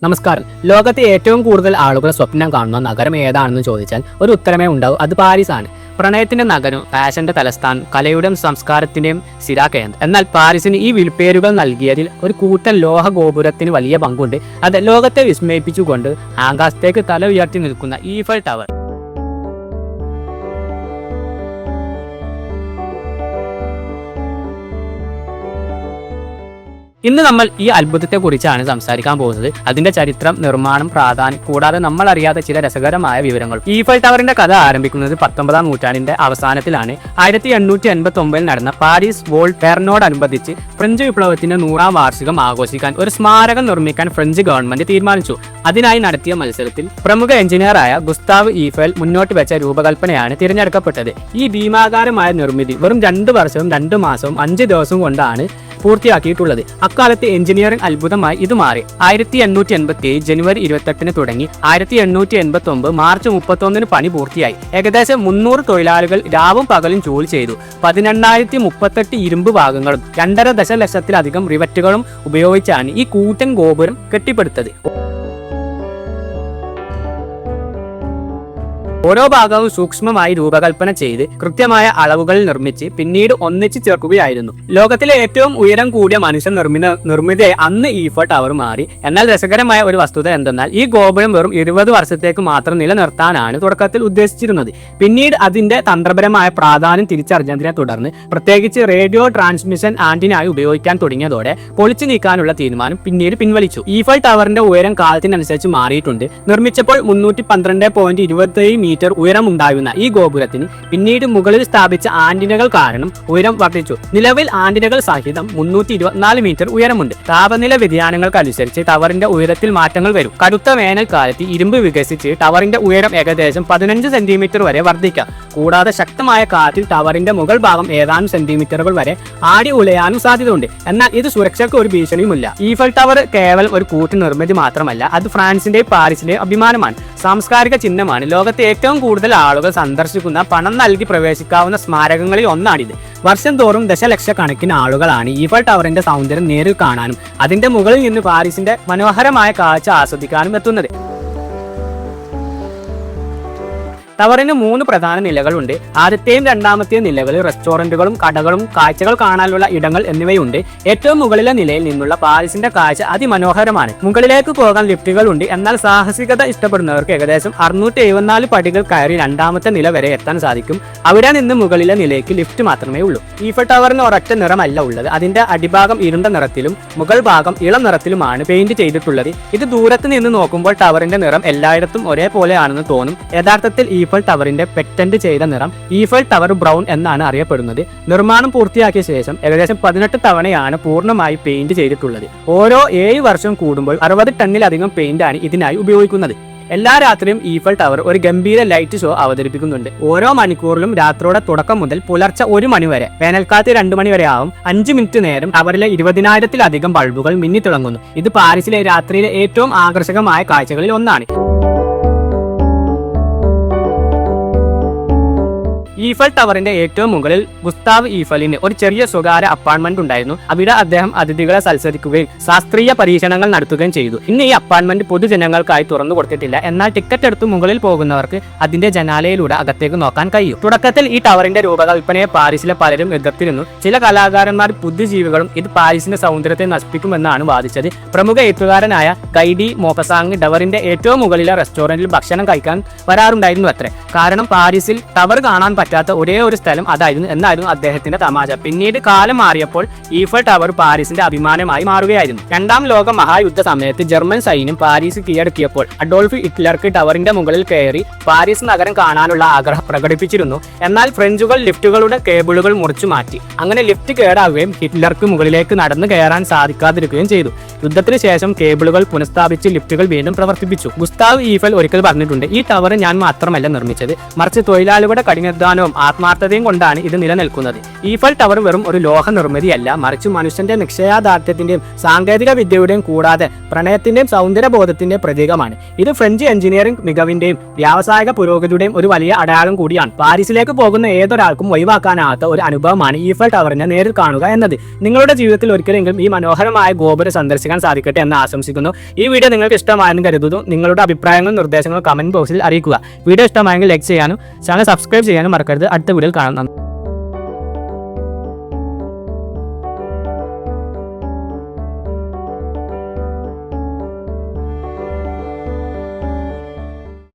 നമസ്കാരം. ലോകത്തെ ഏറ്റവും കൂടുതൽ ആളുകൾ സ്വപ്നം കാണുന്ന നഗരം ഏതാണെന്ന് ചോദിച്ചാൽ ഒരു ഉത്തരമേ ഉണ്ടാവും, അത് പാരീസ് ആണ്. പ്രണയത്തിന്റെ നഗരം, ഫാഷന്റെ തലസ്ഥാനം, കലയുടെയും സംസ്കാരത്തിന്റെയും സ്ഥിരാകേന്ദ്രം. എന്നാൽ പാരീസിന് ഈ വിളിപ്പേരുകൾ നൽകിയതിൽ ഒരു കൂട്ടൻ ലോഹ ഗോപുരത്തിന് വലിയ പങ്കുണ്ട്. അത് ലോകത്തെ വിസ്മയിപ്പിച്ചുകൊണ്ട് ആകാശത്തേക്ക് തല ഉയർത്തി നിൽക്കുന്ന ഈഫൽ ടവർ. ഇന്ന് നമ്മൾ ഈ അത്ഭുതത്തെ കുറിച്ചാണ് സംസാരിക്കാൻ പോകുന്നത്. അതിന്റെ ചരിത്രം, നിർമ്മാണം, പ്രാധാന്യം, കൂടാതെ നമ്മൾ അറിയാത്ത ചില രസകരമായ വിവരങ്ങൾ. ഈഫൽ ടവറിന്റെ കഥ ആരംഭിക്കുന്നത് 19ാം നൂറ്റാണ്ടിന്റെ അവസാനത്തിലാണ്. 1889 നടന്ന പാരീസ് വോൾ ഫെയറിനോടനുബന്ധിച്ച് ഫ്രഞ്ച് വിപ്ലവത്തിന്റെ 100ാം വാർഷികം ആഘോഷിക്കാൻ ഒരു സ്മാരകം നിർമ്മിക്കാൻ ഫ്രഞ്ച് ഗവൺമെന്റ് തീരുമാനിച്ചു. അതിനായി നടത്തിയ മത്സരത്തിൽ പ്രമുഖ എഞ്ചിനീയറായ ഗുസ്താവ് ഈഫൽ മുന്നോട്ട് വെച്ച രൂപകൽപ്പനയാണ് തിരഞ്ഞെടുക്കപ്പെട്ടത്. ഈ ഭീമാകാരമായ നിർമ്മിതി വെറും 2 വർഷവും 2 മാസവും 5 ദിവസവും കൊണ്ടാണ് പൂർത്തിയാക്കിയിട്ടുള്ളത്. അക്കാലത്ത് എഞ്ചിനീയറിംഗ് അത്ഭുതമായി ഇത് മാറി. 1887 ജനുവരി 28 തുടങ്ങി 1889 മാർച്ച് 31 പണി പൂർത്തിയായി. ഏകദേശം 300 തൊഴിലാളികൾ രാവും പകലും ജോലി ചെയ്തു. 1838 ഇരുമ്പ് ഭാഗങ്ങളും 2.5 ദശലക്ഷത്തിലധികം റിവറ്റുകളും ഉപയോഗിച്ചാണ് ഈ കൂറ്റൻ ഗോപുരം കെട്ടിപ്പടുത്തത്. ഓരോ ഭാഗവും സൂക്ഷ്മമായി രൂപകൽപ്പന ചെയ്ത് കൃത്യമായ അളവുകളിൽ നിർമ്മിച്ച് പിന്നീട് ഒന്നിച്ചു ചേർക്കുകയായിരുന്നു. ലോകത്തിലെ ഏറ്റവും ഉയരം കൂടിയ മനുഷ്യ നിർമ്മിതിയായി അന്ന് ഈഫൽ ടവർ മാറി. എന്നാൽ രസകരമായ ഒരു വസ്തുത എന്തെന്നാൽ ഈ ഗോപുരം വെറും 20 വർഷത്തേക്ക് മാത്രം നിലനിർത്താനാണ് തുടക്കത്തിൽ ഉദ്ദേശിച്ചിരുന്നത്. പിന്നീട് അതിന്റെ തന്ത്രപരമായ പ്രാധാന്യം തിരിച്ചറിഞ്ഞതിനെ തുടർന്ന് പ്രത്യേകിച്ച് റേഡിയോ ട്രാൻസ്മിഷൻ ആന്റിനായി ഉപയോഗിക്കാൻ തുടങ്ങിയതോടെ പൊളിച്ചു നീക്കാനുള്ള തീരുമാനം പിന്നീട് പിൻവലിച്ചു. ഈഫൽ ടവറിന്റെ ഉയരം കാലത്തിനനുസരിച്ച് മാറിയിട്ടുണ്ട്. നിർമ്മിച്ചപ്പോൾ 312.27 മീറ്റർ ഉയരം ഉണ്ടായിരുന്ന ഈ ഗോപുരത്തിന് പിന്നീട് മുകളിൽ സ്ഥാപിച്ച ആന്റിനകൾ കാരണം ഉയരം വർദ്ധിച്ചു. നിലവിൽ ആന്റിനകൾ സഹിതം 324 മീറ്റർ ഉയരമുണ്ട്. താപനില വ്യതിയാനങ്ങൾക്കനുസരിച്ച് ടവറിന്റെ ഉയരത്തിൽ മാറ്റങ്ങൾ വരും. കടുത്ത വേനൽക്കാലത്ത് ഇരുമ്പ് വികസിച്ച് ടവറിന്റെ ഉയരം ഏകദേശം 15 സെന്റിമീറ്റർ വരെ വർദ്ധിക്കാം. കൂടാതെ ശക്തമായ കാറ്റിൽ ടവറിന്റെ മുകൾ ഭാഗം ഏതാനും സെന്റിമീറ്ററുകൾ വരെ ആടി ഉലയാനും സാധ്യതയുണ്ട്. എന്നാൽ ഇത് സുരക്ഷയ്ക്ക് ഒരു ഭീഷണിയുമില്ല. ഈഫൽ ടവർ കേവലം ഒരു കൂറ്റൻ നിർമ്മിതി മാത്രമല്ല, അത് ഫ്രാൻസിന്റെയും പാരീസിന്റെയും അഭിമാനമാണ്, സാംസ്കാരിക ചിഹ്നമാണ്. ലോകത്തെ ഏറ്റവും കൂടുതൽ ആളുകൾ സന്ദർശിക്കുന്ന, പണം നൽകി പ്രവേശിക്കാവുന്ന സ്മാരകങ്ങളിൽ ഒന്നാണിത്. വർഷം തോറും ദശലക്ഷക്കണക്കിന് ആളുകളാണ് ഈഫൽ ടവറിന്റെ സൗന്ദര്യം നേരിൽ കാണാനും അതിന്റെ മുകളിൽ നിന്ന് പാരീസിന്റെ മനോഹരമായ കാഴ്ച ആസ്വദിക്കാനും എത്തുന്നത്. ടവറിന് 3 പ്രധാന നിലകളുണ്ട്. ആദ്യത്തെയും രണ്ടാമത്തെയും നിലകളിൽ റെസ്റ്റോറന്റുകളും കടകളും കാഴ്ചകൾ കാണാനുള്ള ഇടങ്ങൾ എന്നിവയുണ്ട്. ഏറ്റവും മുകളിലെ നിലയിൽ നിന്നുള്ള പാരീസിന്റെ കാഴ്ച അതിമനോഹരമാണ്. മുകളിലേക്ക് പോകാൻ ലിഫ്റ്റുകളുണ്ട്. എന്നാൽ സാഹസികത ഇഷ്ടപ്പെടുന്നവർക്ക് ഏകദേശം 674 പടികൾ കയറി 2ാമത്തെ നില വരെ എത്താൻ സാധിക്കും. അവിടെ നിന്ന് മുകളിലെ നിലയ്ക്ക് ലിഫ്റ്റ് മാത്രമേ ഉള്ളൂ. ഈഫൽ ടവറിന് ഒരൊറ്റ നിറമല്ല ഉള്ളത്. അതിന്റെ അടിഭാഗം ഇരുണ്ട നിറത്തിലും മുകൾ ഭാഗം ഇളം നിറത്തിലുമാണ് പെയിന്റ് ചെയ്തിട്ടുള്ളത്. ഇത് ദൂരത്ത് നിന്ന് നോക്കുമ്പോൾ ടവറിന്റെ നിറം എല്ലായിടത്തും ഒരേപോലെയാണെന്ന് തോന്നും. യഥാർത്ഥത്തിൽ ഈഫൽ ടവറിന്റെ പെറ്റന്റ് ചെയ്ത നിറം ഈഫൽ ടവർ ബ്രൗൺ എന്നാണ് അറിയപ്പെടുന്നത്. നിർമ്മാണം പൂർത്തിയാക്കിയ ശേഷം ഏകദേശം 18 തവണയാണ് പൂർണ്ണമായി പെയിന്റ് ചെയ്തിട്ടുള്ളത്. ഓരോ 7 വർഷം കൂടുമ്പോൾ 60 ടണ്ണിലധികം പെയിന്റ് ആണ് ഇതിനായി ഉപയോഗിക്കുന്നത്. എല്ലാ രാത്രിയും ഈഫൽ ടവർ ഒരു ഗംഭീര ലൈറ്റ് ഷോ അവതരിപ്പിക്കുന്നുണ്ട്. ഓരോ മണിക്കൂറിലും രാത്രിയുടെ തുടക്കം മുതൽ പുലർച്ചെ 1 മണി വരെ, വേനൽക്കാലത്ത് 2 മണി വരെ ആവും, 5 മിനിറ്റ് നേരം ടവറിലെ 20,000-ത്തിലധികം ബൾബുകൾ മിന്നിത്തിളങ്ങുന്നു. ഇത് പാരീസിലെ രാത്രിയിലെ ഏറ്റവും ആകർഷകമായ കാഴ്ചകളിൽ ഒന്നാണ്. ഈഫൽ ടവറിന്റെ ഏറ്റവും മുകളിൽ ഗുസ്താവ് ഈഫലിന് ഒരു ചെറിയ സ്വകാര്യ അപ്പാർട്ട്മെന്റ് ഉണ്ടായിരുന്നു. അവിടെ അദ്ദേഹം അതിഥികളെ സൽക്കരിക്കുകയും ശാസ്ത്രീയ പരീക്ഷണങ്ങൾ നടത്തുകയും ചെയ്തു. ഇന്ന് ഈ അപ്പാർട്ട്മെന്റ് പൊതുജനങ്ങൾക്കായി തുറന്നു കൊടുത്തിട്ടില്ല. എന്നാൽ ടിക്കറ്റ് എടുത്ത് മുകളിൽ പോകുന്നവർക്ക് അതിന്റെ ജനാലയിലൂടെ അകത്തേക്ക് നോക്കാൻ കഴിയും. തുടക്കത്തിൽ ഈ ടവറിന്റെ രൂപകൽപ്പനയെ പാരീസിലെ പലരും എതിർത്തിരുന്നു. ചില കലാകാരന്മാർ, ബുദ്ധിജീവികളും ഇത് പാരീസിന്റെ സൗന്ദര്യത്തെ നശിപ്പിക്കുമെന്നാണ് വാദിച്ചത്. പ്രമുഖ എഴുത്തുകാരനായ ഗൈഡി മോപ്പസാങ് ടവറിന്റെ ഏറ്റവും മുകളിലെ റെസ്റ്റോറന്റിൽ ഭക്ഷണം കഴിക്കാൻ വരാറുണ്ടായിരുന്നു അത്രേ. കാരണം പാരീസിൽ ടവർ കാണാൻ പറ്റാത്ത ഒരേ ഒരു സ്ഥലം അതായിരുന്നു എന്നായിരുന്നു അദ്ദേഹത്തിന്റെ തമാശ. പിന്നീട് കാലം മാറിയപ്പോൾ ഈഫൽ ടവർ പാരീസിന്റെ അഭിമാനമായി മാറുകയായിരുന്നു. 2ാം ലോക മഹായുദ്ധ സമയത്ത് ജർമ്മൻ സൈന്യം പാരീസ് കീഴടക്കിയപ്പോൾ അഡോൾഫ് ഹിറ്റ്ലർക്ക് ടവറിന്റെ മുകളിൽ കയറി പാരീസ് നഗരം കാണാനുള്ള ആഗ്രഹം പ്രകടിപ്പിച്ചിരുന്നു. എന്നാൽ ഫ്രഞ്ചുകൾ ലിഫ്റ്റുകളുടെ കേബിളുകൾ മുറിച്ചു മാറ്റി. അങ്ങനെ ലിഫ്റ്റ് കേടാവുകയും ഹിറ്റ്ലർക്ക് മുകളിലേക്ക് നടന്നു കയറാൻ സാധിക്കാതിരിക്കുകയും ചെയ്തു. യുദ്ധത്തിന് ശേഷം കേബിളുകൾ പുനഃസ്ഥാപിച്ച് ലിഫ്റ്റുകൾ വീണ്ടും പ്രവർത്തിപ്പിച്ചു. ഗുസ്താവ് ഈഫൽ ഒരിക്കൽ പറഞ്ഞിട്ടുണ്ട്, ഈ ടവർ ഞാൻ മാത്രമല്ല നിർമ്മിച്ചത്, മറിച്ച് തൊഴിലാളികളുടെ കഠിനാധ്വാനം ബഹുമാനവും ആത്മാർത്ഥതയും കൊണ്ടാണ് ഇത് നിലനിൽക്കുന്നത്. ഈഫൽ ടവർ വെറും ഒരു ലോഹ നിർമ്മിതിയല്ല, മറിച്ച് മനുഷ്യന്റെ നിശ്ചയദാർഢ്യത്തിന്റെയും സാങ്കേതിക വിദ്യയുടെയും കൂടാതെ പ്രണയത്തിന്റെയും സൗന്ദര്യബോധത്തിന്റെയും പ്രതീകമാണ്. ഇത് ഫ്രഞ്ച് എഞ്ചിനീയറിംഗ് മികവിന്റെയും വ്യാവസായിക പുരോഗതിയുടെയും ഒരു വലിയ അടയാളം കൂടിയാണ്. പാരീസിലേക്ക് പോകുന്ന ഏതൊരാൾക്കും ഒഴിവാക്കാനാകാത്ത ഒരു അനുഭവമാണ് ഈഫൽ ടവറിനെ നേരിൽ കാണുക എന്നത്. നിങ്ങളുടെ ജീവിതത്തിൽ ഒരിക്കലെങ്കിലും ഈ മനോഹരമായ ഗോപുരം സന്ദർശിക്കാൻ സാധിക്കട്ടെ എന്ന് ആശംസിക്കുന്നു. ഈ വീഡിയോ നിങ്ങൾക്ക് ഇഷ്ടമായെന്ന് കരുതുന്നു. നിങ്ങളുടെ അഭിപ്രായങ്ങളും നിർദ്ദേശങ്ങളും കമന്റ് ബോക്സിൽ അറിയിക്കുക. വീഡിയോ ഇഷ്ടമായെങ്കിൽ ലൈക്ക് ചെയ്യാനും ചാനൽ സബ്സ്ക്രൈബ് ചെയ്യാനും മറക്കരുത്. അടുത്ത വീഡിയോയിൽ കാണാം.